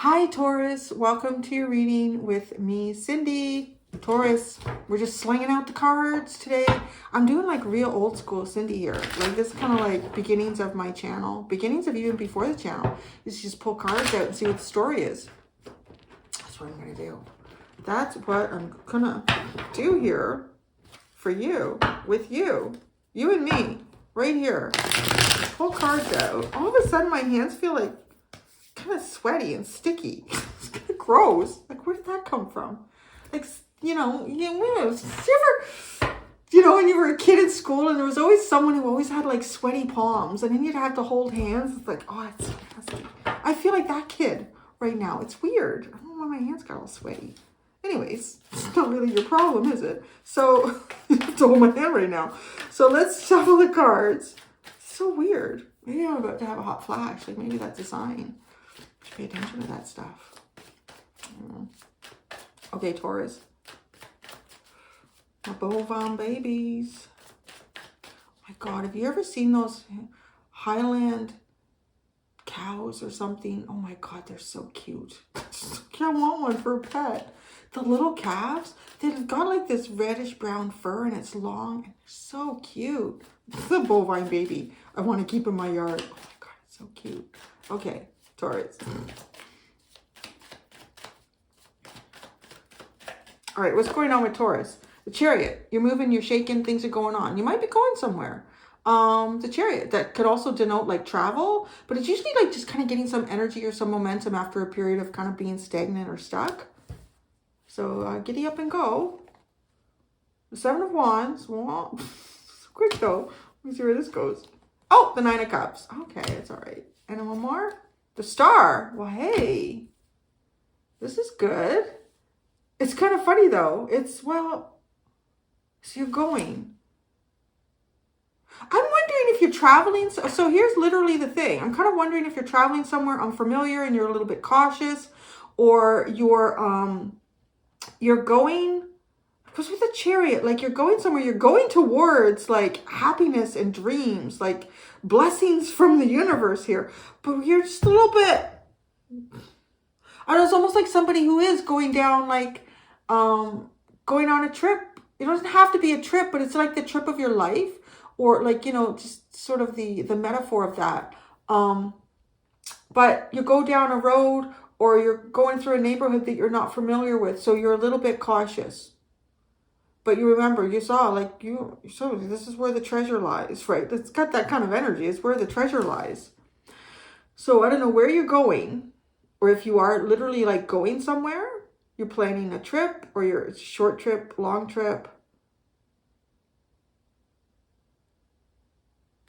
Hi, Taurus. Welcome to your reading with me, Cindy. Taurus, we're just slinging out the cards today. I'm doing like real old school Cindy here. Like this is kind of like beginnings of my channel. Beginnings of even before the channel. Is just pull cards out and see what the story is. That's what I'm going to do. That's what I'm going to do here for you, with you. You and me, right here. Pull cards out. All of a sudden my hands feel like kind of sweaty and sticky. It's kind of gross. Like, where did that come from? Like, you ever, when you were a kid in school and there was always someone who always had like sweaty palms and then you'd have to hold hands. It's like, oh, it's disgusting. I feel like that kid right now. It's weird. I don't know why my hands got all sweaty. Anyways, it's not really your problem, is it? So, you have to hold my hand right now. So let's shuffle the cards. It's so weird. Maybe I'm about to have a hot flash. Like, maybe that's a sign. Pay attention to that stuff. Okay, Taurus. My bovine babies. Oh my God, have you ever seen those Highland cows or something? Oh my God, they're so cute. I want one for a pet. The little calves, they've got like this reddish brown fur and it's long and they're so cute. It's a bovine baby. I want to keep in my yard. Oh my God, it's so cute. Okay. Taurus. All right, what's going on with Taurus? The Chariot. You're moving, you're shaking, things are going on. You might be going somewhere. The Chariot, that could also denote like travel, but it's usually like just kind of getting some energy or some momentum after a period of kind of being stagnant or stuck. So giddy up and go. The Seven of Wands. Well, quick though. Let me see where this goes. Oh, the Nine of Cups. Okay, it's all right. And one more. The Star. Well, hey, this is good. It's kind of funny though. It's, well, so you're going. I'm wondering if you're traveling. So here's literally the thing. I'm kind of wondering if you're traveling somewhere unfamiliar and you're a little bit cautious, or you're going, because with the Chariot, like you're going somewhere, you're going towards like happiness and dreams, like blessings from the universe here, but you're just a little bit, I don't know, it's almost like somebody who is going down, like going on a trip. It doesn't have to be a trip, but it's like the trip of your life, or like, just sort of the metaphor of that. But you go down a road or you're going through a neighborhood that you're not familiar with, so you're a little bit cautious. But you remember, you saw, like, so this is where the treasure lies, right? It's got that kind of energy. It's where the treasure lies. So I don't know where you're going, or if you are literally like going somewhere, you're planning a trip, or you're a short trip, long trip.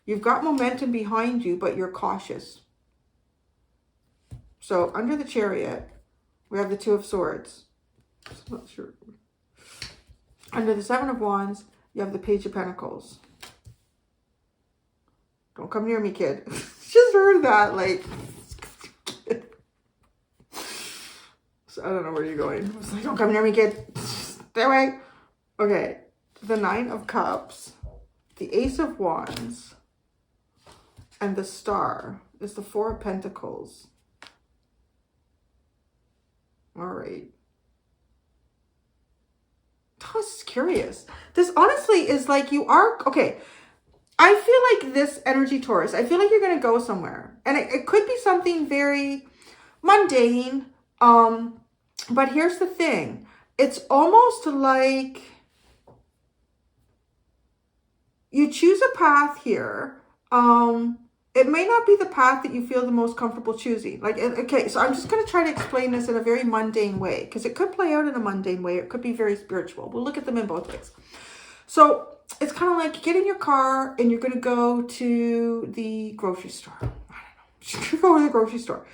You've got momentum behind you, but you're cautious. So under the Chariot, we have the Two of Swords. I'm not sure. Under the Seven of Wands, you have the Page of Pentacles. Don't come near me, kid. Just heard that, like. So I don't know where you're going. I was like, don't come near me, kid. Stay away. Okay. The Nine of Cups, the Ace of Wands, and the Star is the Four of Pentacles. All right. I was curious. This honestly is like you are, okay. I feel like this energy, Taurus, I feel like you're going to go somewhere. And it could be something very mundane. But here's the thing. It's almost like you choose a path here. It may not be the path that you feel the most comfortable choosing. Like, okay, so I'm just going to try to explain this in a very mundane way, because it could play out in a mundane way. It could be very spiritual. We'll look at them in both ways. So it's kind of like you get in your car and you're going to go to the grocery store. I don't know. You go to the grocery store.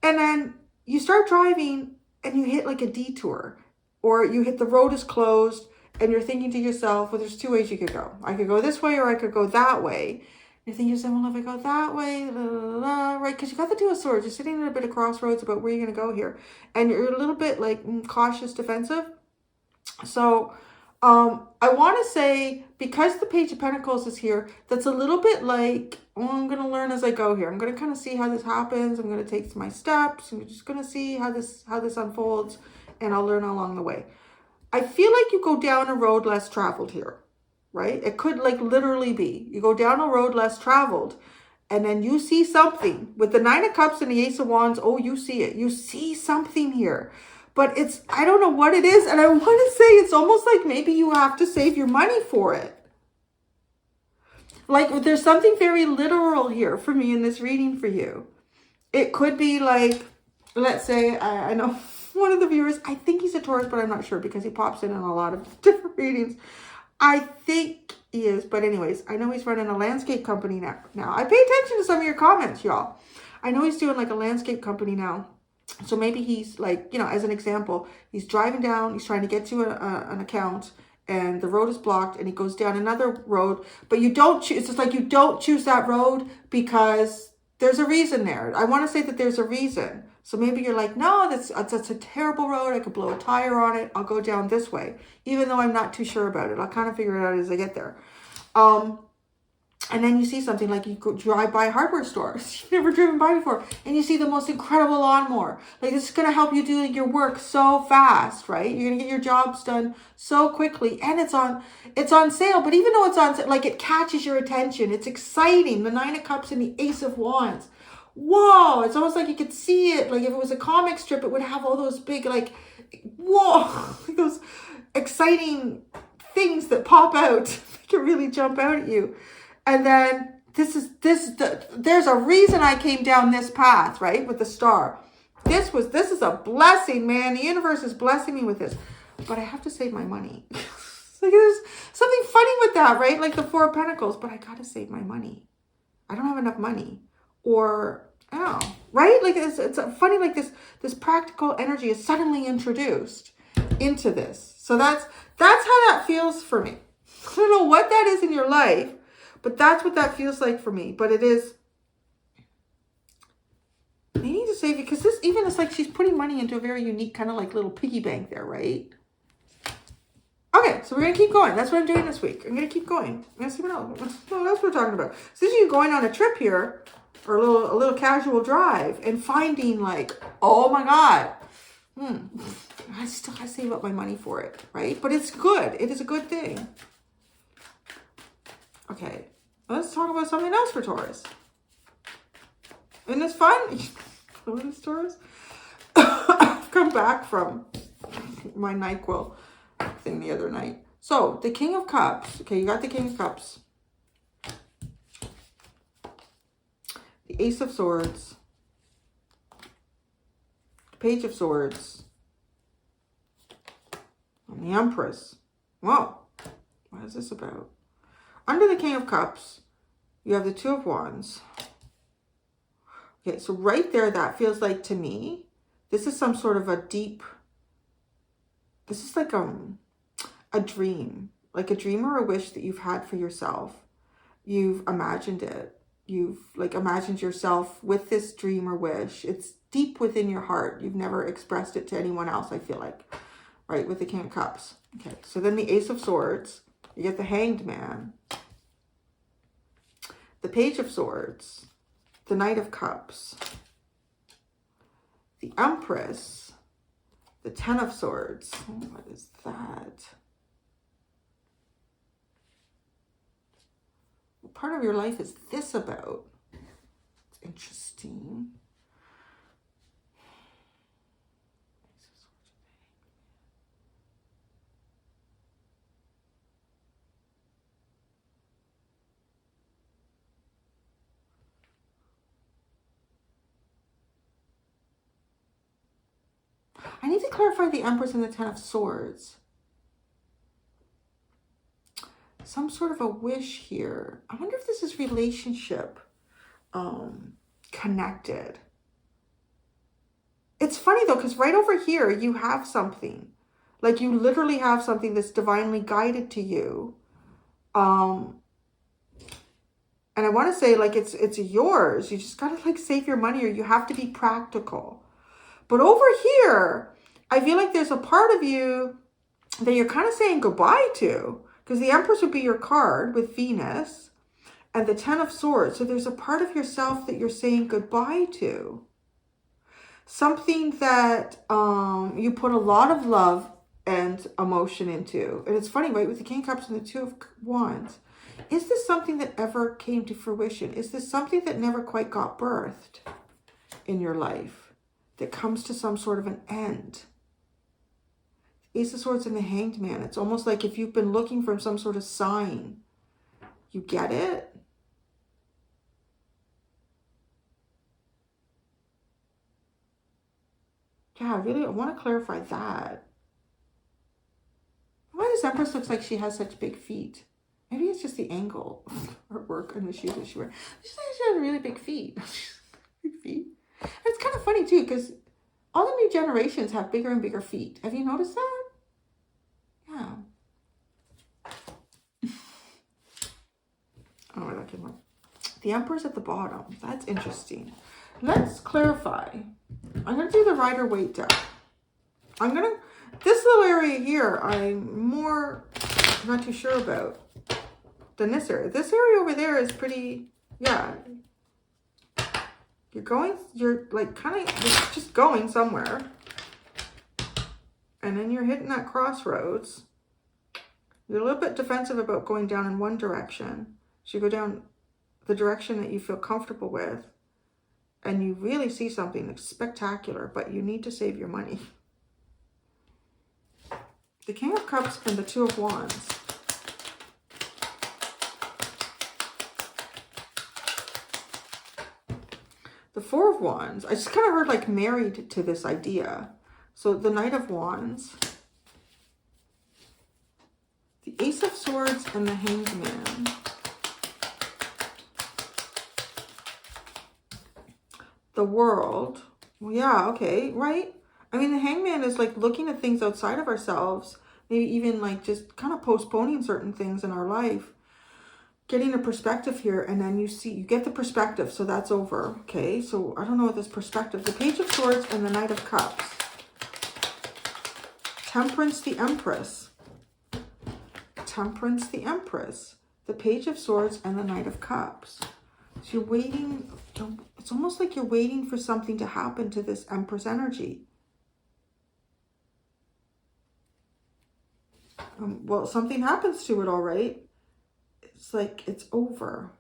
And then you start driving and you hit like a detour, or you hit the road is closed and you're thinking to yourself, well, there's two ways you could go. I could go this way or I could go that way. You're thinking to yourself, well, if I go that way, right? Because you got the Two of Swords. You're sitting at a bit of crossroads about where you're going to go here. And you're a little bit like cautious, defensive. So I want to say, because the Page of Pentacles is here, that's a little bit like, oh, I'm going to learn as I go here. I'm going to kind of see how this happens. I'm going to take my steps. I'm just going to see how this unfolds, and I'll learn along the way. I feel like you go down a road less traveled here, right? It could like literally be, you go down a road less traveled, and then you see something with the Nine of Cups and the Ace of Wands. Oh, you see it. You see something here. But it's, I don't know what it is. And I want to say it's almost like maybe you have to save your money for it. Like there's something very literal here for me in this reading for you. It could be like, let's say, I know one of the viewers, I think he's a Taurus, but I'm not sure because he pops in a lot of different readings. I think he is. But anyways, I know he's running a landscape company now. I pay attention to some of your comments, y'all. I know he's doing like a landscape company now. So maybe he's like, you know, as an example, he's driving down, he's trying to get to an account, and the road is blocked, and he goes down another road, but you don't choose, it's just like you don't choose that road because there's a reason there. I want to say that there's a reason. So maybe you're like, no, that's a terrible road. I could blow a tire on it. I'll go down this way, even though I'm not too sure about it. I'll kind of figure it out as I get there. And then you see something like you go drive by hardware stores you've never driven by before, and you see the most incredible lawnmower. Like this is going to help you do your work so fast, right? You're going to get your jobs done so quickly, and it's on sale. But even though it's on sale, like it catches your attention. It's exciting. The Nine of Cups and the Ace of Wands. Whoa, it's almost like you could see it. Like if it was a comic strip, it would have all those big, like, whoa, like those exciting things that pop out. They can really jump out at you. And then there's a reason I came down this path, right? With the star. This is a blessing, man. The universe is blessing me with this. But I have to save my money. Like there's something funny with that, right? Like the Four of Pentacles, but I got to save my money. I don't have enough money. Or, oh, right? Like it's funny, like this practical energy is suddenly introduced into this. So that's how that feels for me. I don't know what that is in your life, but that's what that feels like for me. But it is, you need to save it, because this even is like she's putting money into a very unique kind of like little piggy bank there, right? Okay, so we're going to keep going. That's what I'm doing this week. I'm going to keep going. I'm going to see what else. What else we're talking about. So this is you going on a trip here, or a little casual drive, and finding like, oh my God, I still have to save up my money for it, right? But it's good. It is a good thing. Okay, let's talk about something else for Taurus. Isn't this fun? What is Taurus? I've come back from my NyQuil thing the other night. So the King of Cups. Okay, you got the King of Cups. The Ace of Swords. The Page of Swords. And the Empress. Whoa. What is this about? Under the King of Cups, you have the Two of Wands. Okay, so right there, that feels like, to me, this is some sort of a deep, this is like a dream. Like a dream or a wish that you've had for yourself. You've imagined it. You've like imagined yourself with this dream or wish. It's deep within your heart. You've never expressed it to anyone else, I feel like. Right, with the King of Cups. Okay, so then the Ace of Swords. You get the Hanged Man, the Page of Swords, the Knight of Cups, the Empress, the Ten of Swords. Oh, what is that? What part of your life is this about? It's interesting. I need to clarify the Empress and the Ten of Swords. Some sort of a wish here. I wonder if this is relationship connected. It's funny though, because right over here you have something. Like you literally have something that's divinely guided to you. And I want to say like it's yours. You just got to like save your money, or you have to be practical. But over here, I feel like there's a part of you that you're kind of saying goodbye to, because the Empress would be your card with Venus and the Ten of Swords. So there's a part of yourself that you're saying goodbye to. Something that you put a lot of love and emotion into. And it's funny, right? With the King of Cups and the Two of Wands. Is this something that ever came to fruition? Is this something that never quite got birthed in your life? That comes to some sort of an end? Ace of Swords and the Hanged Man. It's almost like if you've been looking for some sort of sign, you get it. Yeah, really, I want to clarify that. Why does Empress looks like she has such big feet? Maybe it's just the angle or work and the shoes that she wears. She has really big feet. Big feet. And it's kind of funny too, because all the new generations have bigger and bigger feet. Have you noticed that? Yeah. Oh, that came up. The Emperor's at the bottom. That's interesting. Let's clarify. I'm going to do the Rider-Waite deck. This little area here, I'm not too sure about than this area. This area over there is pretty, yeah. You're like kind of just going somewhere. And then you're hitting that crossroads. You're a little bit defensive about going down in one direction. So you go down the direction that you feel comfortable with. And you really see something that's spectacular, but you need to save your money. The King of Cups and the Two of Wands. The Four of Wands. I just kind of heard like married to this idea. So the Knight of Wands. The Ace of Swords and the Hanged Man. The World. Well, yeah, okay, right? I mean, the Hangman is like looking at things outside of ourselves. Maybe even like just kind of postponing certain things in our life. Getting a perspective here, and then you get the perspective, so that's over. Okay, so I don't know what this perspective. The Page of Swords and the Knight of Cups. Temperance, the Empress. Temperance, the Empress. The Page of Swords and the Knight of Cups. So you're waiting. It's almost like you're waiting for something to happen to this Empress energy. Well, something happens to it, all right. It's like it's over.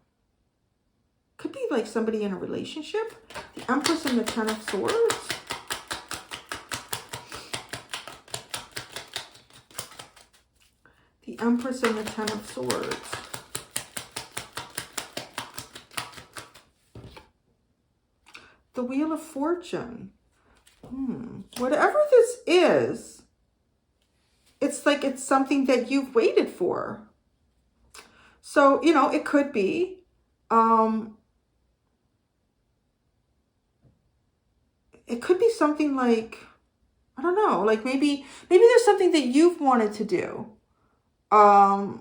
Could be like somebody in a relationship. The Empress and the Ten of Swords. The Empress and the Ten of Swords. The Wheel of Fortune. Whatever this is, it's like it's something that you've waited for. So, you know, it could be, it could be something like, I don't know, like maybe there's something that you've wanted to do, but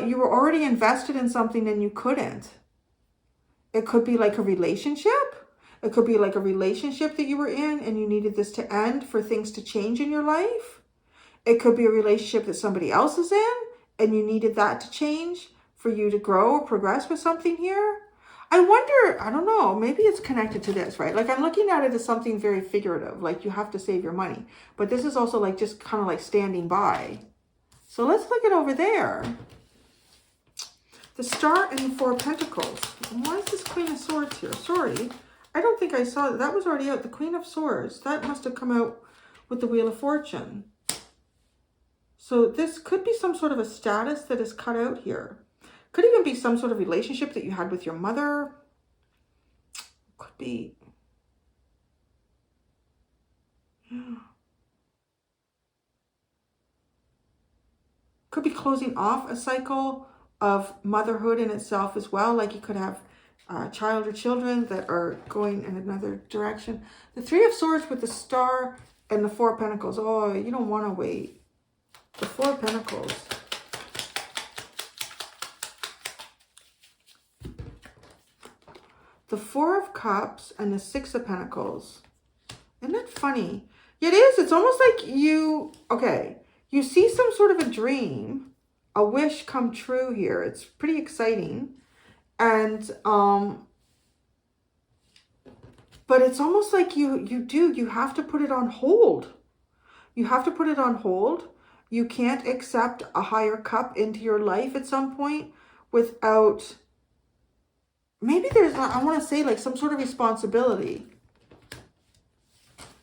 you were already invested in something and you couldn't. It could be like a relationship. It could be like a relationship that you were in and you needed this to end for things to change in your life. It could be a relationship that somebody else is in and you needed that to change for you to grow or progress with something here. I wonder, I don't know, maybe it's connected to this, right? Like I'm looking at it as something very figurative, like you have to save your money. But this is also like just kind of like standing by. So let's look at over there. The Star and the Four of Pentacles. Why is this Queen of Swords here? Sorry, I don't think I saw that. That was already out. The Queen of Swords. That must have come out with the Wheel of Fortune. So this could be some sort of a status that is cut out here. Could even be some sort of relationship that you had with your mother. Could be. Yeah. Could be closing off a cycle of motherhood in itself as well. Like you could have a child or children that are going in another direction. The Three of Swords with the Star and the Four of Pentacles. Oh, you don't want to wait. The Four of Pentacles. The Four of Cups and the Six of Pentacles. Isn't that funny? It is. It's almost like you see some sort of a dream, a wish come true here. It's pretty exciting. And but it's almost like you have to put it on hold. You have to put it on hold. You can't accept a higher cup into your life at some point without, maybe there's, I want to say like some sort of responsibility.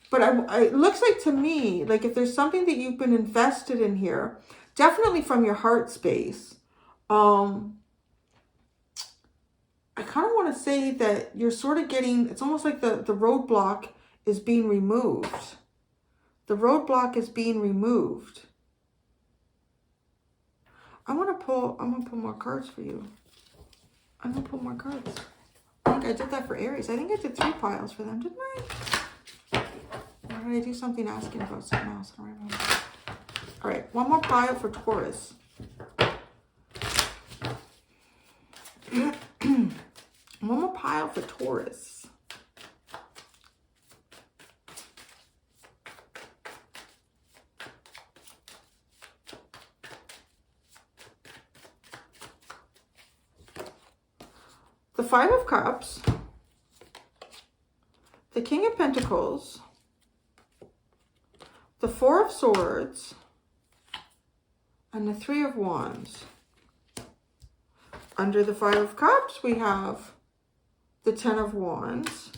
But it looks like to me, like if there's something that you've been invested in here, definitely from your heart space, I kind of want to say that you're sort of getting, it's almost like the roadblock is being removed. The roadblock is being removed. I'm going to pull more cards for you. I'm going to pull more cards. I think I did that for Aries. I think I did 3 piles for them, didn't I? Or did I do something asking about something else? I don't remember. All right, 1 more pile for Taurus. One more pile for Taurus. The 5 of Cups, the King of Pentacles, the 4 of Swords, and the 3 of Wands. Under the 5 of Cups, we have the 10 of Wands,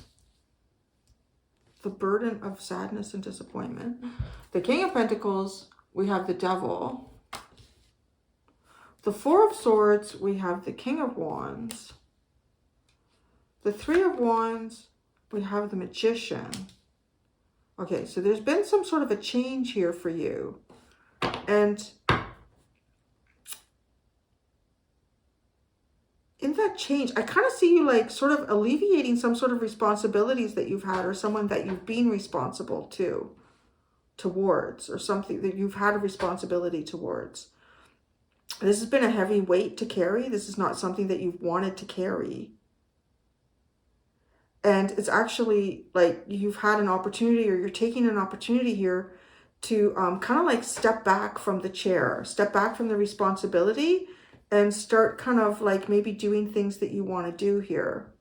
the burden of sadness and disappointment. The King of Pentacles, we have the Devil. The 4 of Swords, we have the King of Wands. The 3 of Wands, we have the Magician. Okay, so there's been some sort of a change here for you. And in that change, I kind of see you like sort of alleviating some sort of responsibilities that you've had, or someone that you've been responsible towards, or something that you've had a responsibility towards. This has been a heavy weight to carry. This is not something that you've wanted to carry. And it's actually like you've had an opportunity, or you're taking an opportunity here to kind of like step back from the chair, step back from the responsibility, and start kind of like maybe doing things that you want to do here.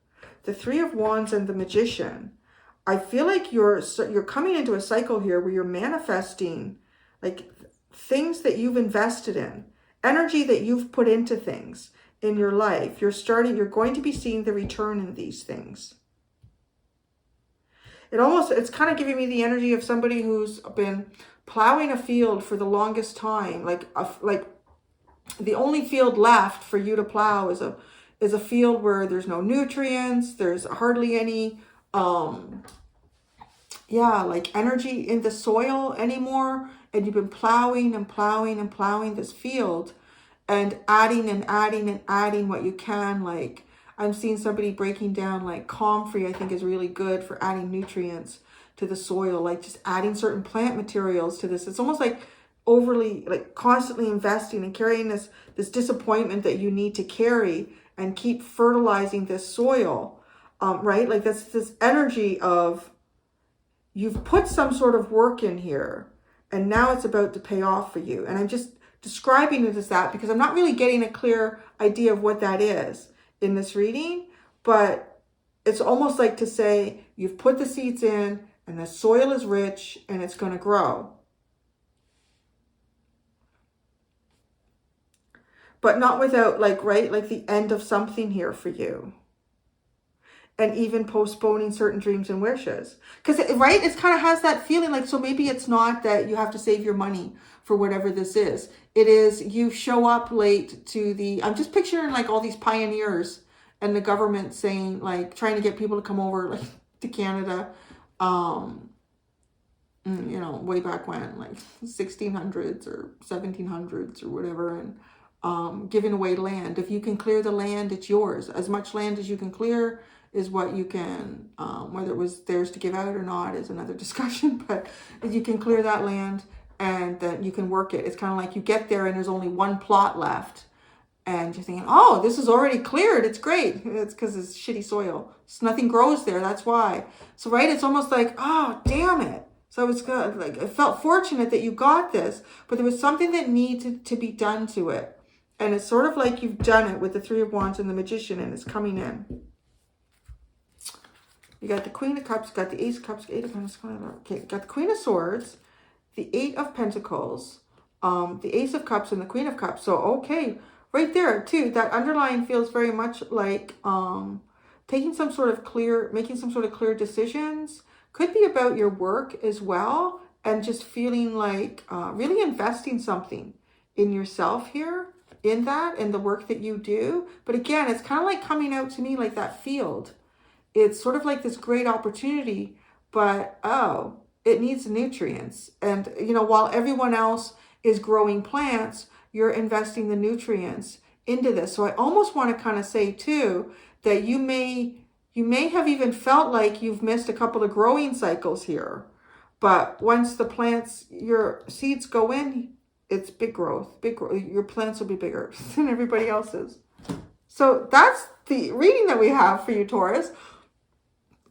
The 3 of Wands and the Magician. I feel like you're coming into a cycle here where you're manifesting like things that you've invested in, energy that you've put into things in your life. You're going to be seeing the return in these things. It's kind of giving me the energy of somebody who's been plowing a field for the longest time. Like the only field left for you to plow is a field where there's no nutrients. There's hardly any, like energy in the soil anymore. And you've been plowing and plowing and plowing this field and adding and adding and adding what you can. Like I'm seeing somebody breaking down like comfrey, I think is really good for adding nutrients to the soil, like just adding certain plant materials to this. It's almost like overly, like constantly investing and carrying this disappointment that you need to carry and keep fertilizing this soil, right? Like that's this energy of you've put some sort of work in here and now it's about to pay off for you. And I'm just describing it as that because I'm not really getting a clear idea of what that is in this reading, but it's almost like to say you've put the seeds in and the soil is rich and it's going to grow. But not without like the end of something here for you. And even postponing certain dreams and wishes. Because, right, it kind of has that feeling like, so maybe it's not that you have to save your money for whatever this is. It is you show up late to I'm just picturing like all these pioneers and the government saying, like, trying to get people to come over like to Canada, way back when, like 1600s or 1700s or whatever, and giving away land. If you can clear the land, it's yours. As much land as you can clear is what you can, whether it was theirs to give out or not is another discussion, but if you can clear that land and then you can work it. It's kind of like you get there and there's only one plot left and you're thinking, oh, this is already cleared. It's great. It's because it's shitty soil. So nothing grows there. That's why. So, right, it's almost like, oh, damn it. So I was good. Like, I felt fortunate that you got this, but there was something that needed to be done to it. And it's sort of like you've done it with the Three of Wands and the Magician, and it's coming in. You got the Queen of Cups, got the Ace of Cups, Eight of Pentacles. Okay, got the Queen of Swords, the Eight of Pentacles, the Ace of Cups, and the Queen of Cups. So, okay, right there, too, that underlying feels very much like making some sort of clear decisions. Could be about your work as well, and just feeling like really investing something in yourself here, in the work that you do. But again, it's kind of like coming out to me like that field. It's sort of like this great opportunity, but oh, it needs nutrients. And, you know, while everyone else is growing plants, you're investing the nutrients into this. So I almost want to kind of say too, that you may have even felt like you've missed a couple of growing cycles here. But once the plants, your seeds go in, it's big growth. Your plants will be bigger than everybody else's. So that's the reading that we have for you, Taurus.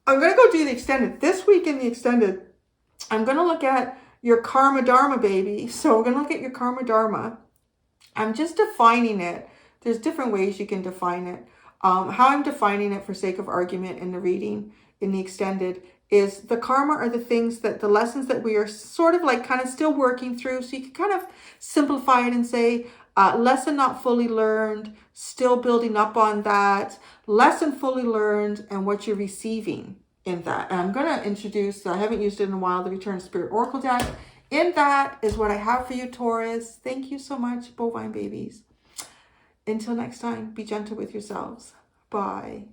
I'm going to go do the extended. This week in the extended, I'm going to look at your Karma Dharma, baby. So we're going to look at your Karma Dharma. I'm just defining it. There's different ways you can define it. How I'm defining it for sake of argument in the reading, in the extended, is the karma are the things that, the lessons that we are sort of like kind of still working through. So you can kind of simplify it and say, lesson not fully learned, still building up on that, lesson fully learned, and what you're receiving in that. And I'm going to introduce, I haven't used it in a while, the Return of Spirit Oracle deck. In that is what I have for you, Taurus. Thank you so much, bovine babies. Until next time, be gentle with yourselves. Bye.